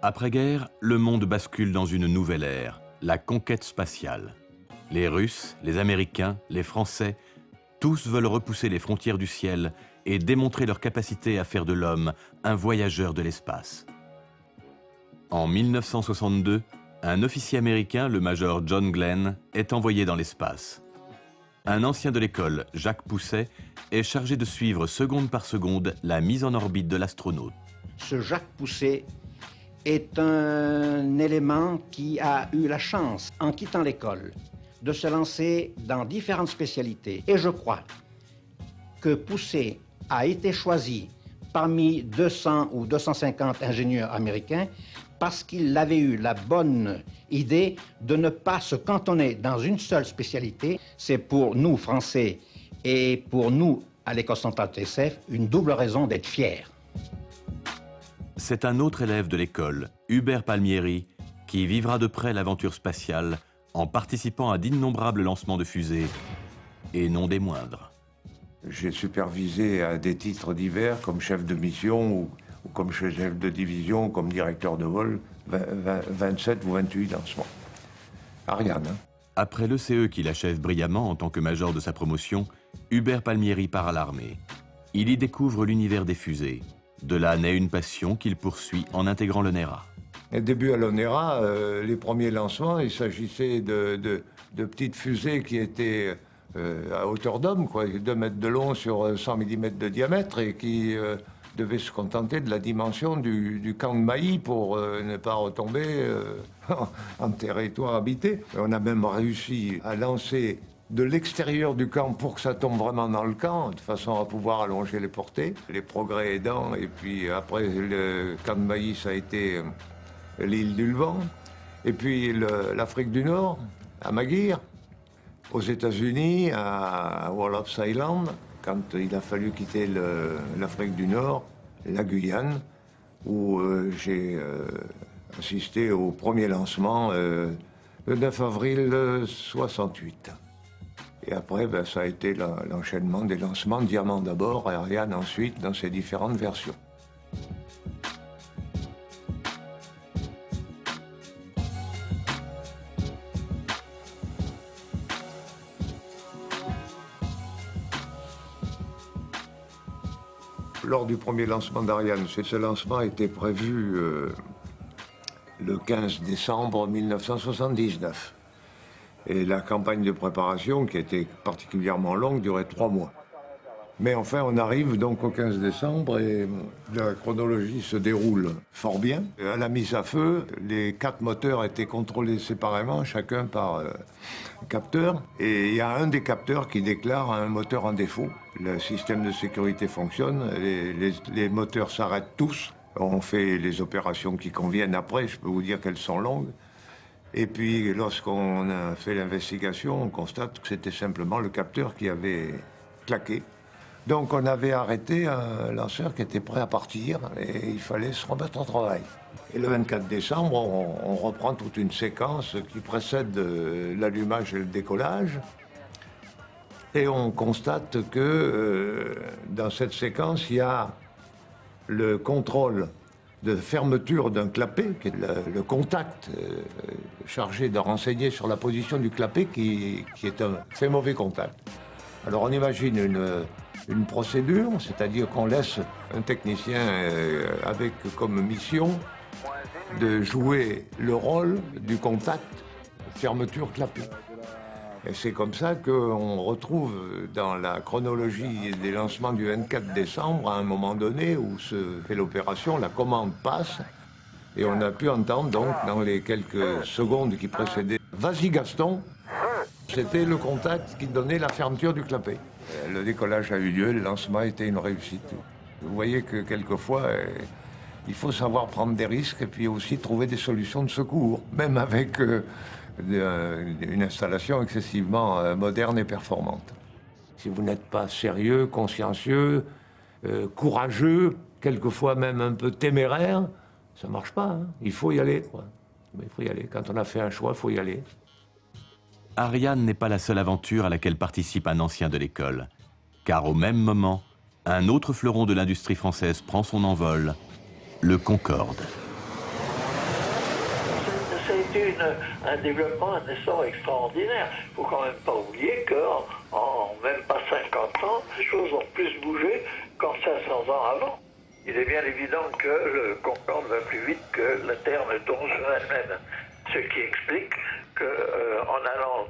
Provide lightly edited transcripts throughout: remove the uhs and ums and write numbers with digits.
Après-guerre, le monde bascule dans une nouvelle ère, la conquête spatiale. Les Russes, les Américains, les Français, tous veulent repousser les frontières du ciel et démontrer leur capacité à faire de l'homme un voyageur de l'espace. En 1962, un officier américain, le major John Glenn, est envoyé dans l'espace. Un ancien de l'école, Jacques Pousset, est chargé de suivre seconde par seconde la mise en orbite de l'astronaute. Ce Jacques Pousset est un élément qui a eu la chance, en quittant l'école, de se lancer dans différentes spécialités. Et je crois que Pousset a été choisi parmi 200 ou 250 ingénieurs américains parce qu'il avait eu la bonne idée de ne pas se cantonner dans une seule spécialité. C'est pour nous, Français, et pour nous, à l'École centrale TSF, une double raison d'être fiers. C'est un autre élève de l'école, Hubert Palmieri, qui vivra de près l'aventure spatiale en participant à d'innombrables lancements de fusées, et non des moindres. J'ai supervisé à des titres divers comme chef de mission ou comme chef de division, comme directeur de vol, 27 ou 28 lancements. Ariane. Hein. Après l'ECE qu'il achève brillamment en tant que major de sa promotion, Hubert Palmieri part à l'armée. Il y découvre l'univers des fusées. De là naît une passion qu'il poursuit en intégrant l'ONERA. Au début à l'ONERA, les premiers lancements, il s'agissait de petites fusées qui étaient à hauteur d'homme, 2 mètres de long sur 100 mm de diamètre et qui devaient se contenter de la dimension du camp de Mailly pour ne pas retomber en territoire habité. On a même réussi à lancer de l'extérieur du camp pour que ça tombe vraiment dans le camp, de façon à pouvoir allonger les portées, les progrès aidant. Et puis après, le camp de Mailly, ça a été l'île du Levant. Et puis l'Afrique du Nord, à Maguire. Aux États-Unis, à Wallops Island, quand il a fallu quitter l'Afrique du Nord, la Guyane, où j'ai assisté au premier lancement le 9 avril 68. Et après, ça a été l'enchaînement des lancements, Diamant d'abord, Ariane ensuite, dans ses différentes versions. Lors du premier lancement d'Ariane, ce lancement était prévu le 15 décembre 1979. Et la campagne de préparation, qui était particulièrement longue, durait 3 mois. Mais enfin, on arrive donc au 15 décembre et la chronologie se déroule fort bien. À la mise à feu, les 4 moteurs étaient contrôlés séparément, chacun par capteur. Et il y a un des capteurs qui déclare un moteur en défaut. Le système de sécurité fonctionne, les moteurs s'arrêtent tous. On fait les opérations qui conviennent après, je peux vous dire qu'elles sont longues. Et puis, lorsqu'on a fait l'investigation, on constate que c'était simplement le capteur qui avait claqué. Donc, on avait arrêté un lanceur qui était prêt à partir et il fallait se remettre au travail. Et le 24 décembre, on reprend toute une séquence qui précède l'allumage et le décollage. Et on constate que dans cette séquence, il y a le contrôle de fermeture d'un clapet, qui est le contact chargé de renseigner sur la position du clapet qui est un fait mauvais contact. Alors on imagine une procédure, c'est-à-dire qu'on laisse un technicien avec comme mission de jouer le rôle du contact fermeture clapet. Et c'est comme ça qu'on retrouve dans la chronologie des lancements du 24 décembre, à un moment donné où se fait l'opération, la commande passe, et on a pu entendre donc dans les quelques secondes qui précédaient « Vas-y Gaston !» C'était le contact qui donnait la fermeture du clapet. Le décollage a eu lieu, le lancement a été une réussite. Vous voyez que quelquefois, il faut savoir prendre des risques et puis aussi trouver des solutions de secours, même avec une installation excessivement moderne et performante. Si vous n'êtes pas sérieux, consciencieux, courageux, quelquefois même un peu téméraire, ça ne marche pas. Hein. Il faut y aller, quoi. Mais il faut y aller. Quand on a fait un choix, il faut y aller. Ariane n'est pas la seule aventure à laquelle participe un ancien de l'école. Car au même moment, un autre fleuron de l'industrie française prend son envol, le Concorde. été un développement, un essor extraordinaire. Il ne faut quand même pas oublier qu'en même pas 50 ans, les choses ont plus bougé qu'en 500 ans avant. Il est bien évident que le Concorde va plus vite que la Terre ne tourne sur elle-même. Ce qui explique qu'en allant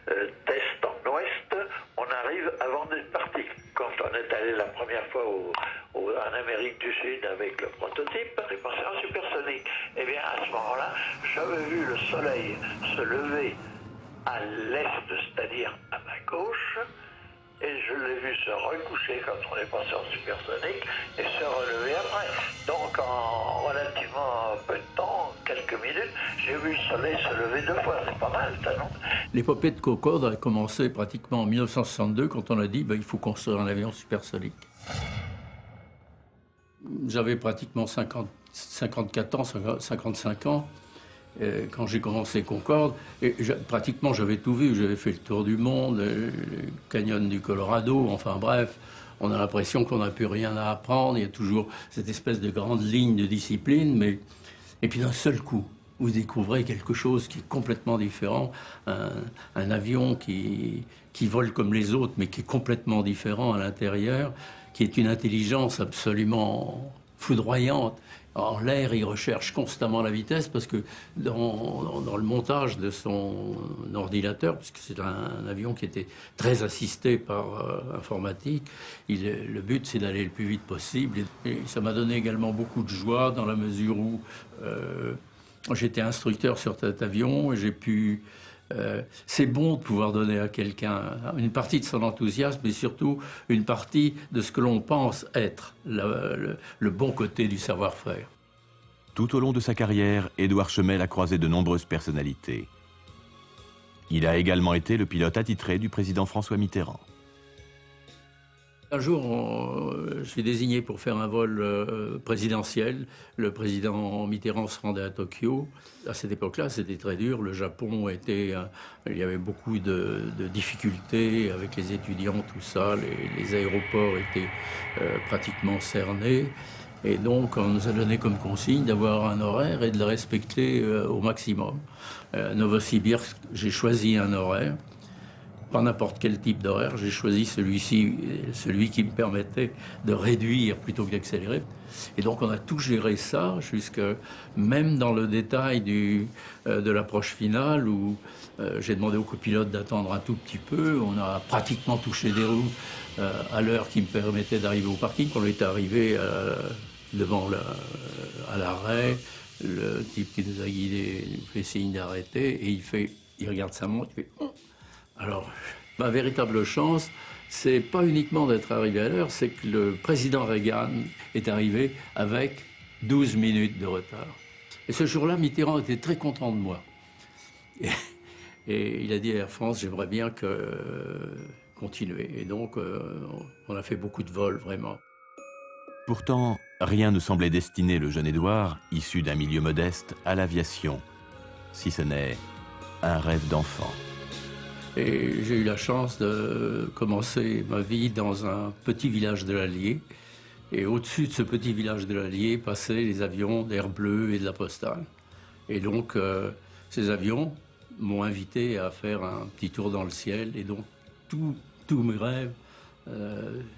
d'est en ouest, on arrive avant d'être parti. Quand on est allé la première fois en Amérique du Sud avec le prototype, on est passé en supersonique. Eh bien, à ce moment-là, j'avais vu le soleil se lever à l'est, c'est-à-dire à ma gauche, et je l'ai vu se recoucher quand on est passé en supersonique et se relever après. Donc en relativement peu de temps, quelques minutes, j'ai vu le soleil se lever 2 fois. C'est pas mal, ça, non? L'épopée de Concorde a commencé pratiquement en 1962 quand on a dit il faut construire un avion supersonique. J'avais pratiquement 54 ans, 55 ans. Quand j'ai commencé Concorde, et pratiquement j'avais tout vu, j'avais fait le tour du monde, le canyon du Colorado, enfin bref, on a l'impression qu'on n'a plus rien à apprendre, il y a toujours cette espèce de grande ligne de discipline, et puis d'un seul coup, vous découvrez quelque chose qui est complètement différent, un avion qui vole comme les autres, mais qui est complètement différent à l'intérieur, qui est une intelligence absolument foudroyante. En l'air, il recherche constamment la vitesse parce que dans le montage de son ordinateur, puisque c'est un avion qui était très assisté par informatique, le but c'est d'aller le plus vite possible. Et ça m'a donné également beaucoup de joie dans la mesure où j'étais instructeur sur cet avion et j'ai pu... c'est bon de pouvoir donner à quelqu'un une partie de son enthousiasme, mais surtout une partie de ce que l'on pense être le bon côté du savoir-faire. Tout au long de sa carrière, Édouard Chemel a croisé de nombreuses personnalités. Il a également été le pilote attitré du président François Mitterrand. Un jour, je suis désigné pour faire un vol présidentiel. Le président Mitterrand se rendait à Tokyo. À cette époque-là, c'était très dur. Le Japon était... il y avait beaucoup de difficultés avec les étudiants, tout ça. Les aéroports étaient pratiquement cernés. Et donc, on nous a donné comme consigne d'avoir un horaire et de le respecter au maximum. Novosibirsk, j'ai choisi un horaire. Pas n'importe quel type d'horaire, j'ai choisi celui qui me permettait de réduire plutôt que d'accélérer. Et donc on a tout géré ça, jusque même dans le détail de l'approche finale, où j'ai demandé au copilote d'attendre un tout petit peu. On a pratiquement touché des roues à l'heure qui me permettait d'arriver au parking. Quand on est arrivé devant à l'arrêt, le type qui nous a guidés nous fait signe d'arrêter, et il regarde sa montre, il fait... Alors, ma véritable chance, c'est pas uniquement d'être arrivé à l'heure, c'est que le président Reagan est arrivé avec 12 minutes de retard. Et ce jour-là, Mitterrand était très content de moi. Et il a dit à Air France, j'aimerais bien continuer. Et donc, on a fait beaucoup de vols, vraiment. Pourtant, rien ne semblait destiner le jeune Édouard, issu d'un milieu modeste, à l'aviation, si ce n'est un rêve d'enfant. Et j'ai eu la chance de commencer ma vie dans un petit village de l'Allier. Et au-dessus de ce petit village de l'Allier passaient les avions d'Air Bleu et de la Postale. Et donc, ces avions m'ont invité à faire un petit tour dans le ciel. Et donc, tous mes rêves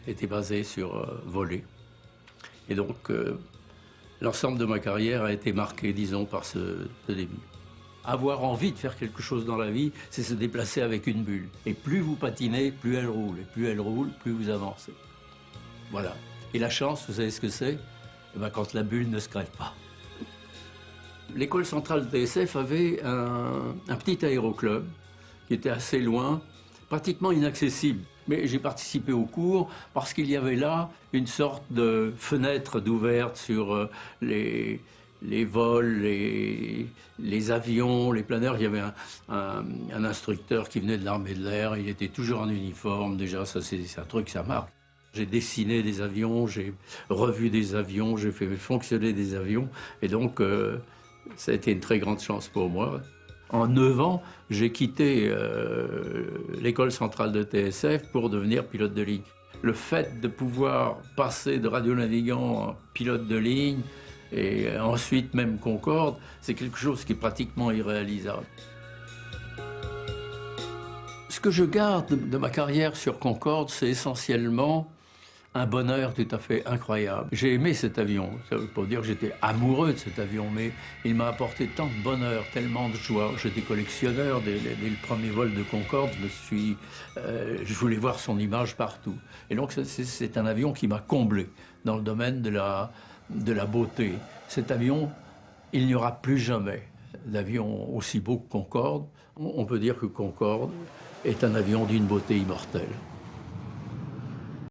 étaient basés sur voler. Et donc, l'ensemble de ma carrière a été marqué, disons, par ce début. Avoir envie de faire quelque chose dans la vie, c'est se déplacer avec une bulle. Et plus vous patinez, plus elle roule. Et plus elle roule, plus vous avancez. Voilà. Et la chance, vous savez ce que c'est? Quand la bulle ne se crève pas. L'école centrale de TSF avait un petit aéroclub qui était assez loin, pratiquement inaccessible. Mais j'ai participé au cours parce qu'il y avait là une sorte de fenêtre d'ouverte sur les vols, les avions, les planeurs. Il y avait un instructeur qui venait de l'armée de l'air, il était toujours en uniforme, déjà ça c'est un truc, ça marque. J'ai dessiné des avions, j'ai revu des avions, j'ai fait fonctionner des avions, et donc ça a été une très grande chance pour moi. En 9 ans, j'ai quitté l'école centrale de TSF pour devenir pilote de ligne. Le fait de pouvoir passer de radionavigant en pilote de ligne, Et ensuite, même Concorde, c'est quelque chose qui est pratiquement irréalisable. Ce que je garde de ma carrière sur Concorde, c'est essentiellement un bonheur tout à fait incroyable. J'ai aimé cet avion. Ça ne veut pas dire que j'étais amoureux de cet avion, mais il m'a apporté tant de bonheur, tellement de joie. J'étais collectionneur dès le premier vol de Concorde. Je voulais voir son image partout. Et donc, c'est un avion qui m'a comblé dans le domaine de la beauté. Cet avion, il n'y aura plus jamais d'avion aussi beau que Concorde. On peut dire que Concorde est un avion d'une beauté immortelle.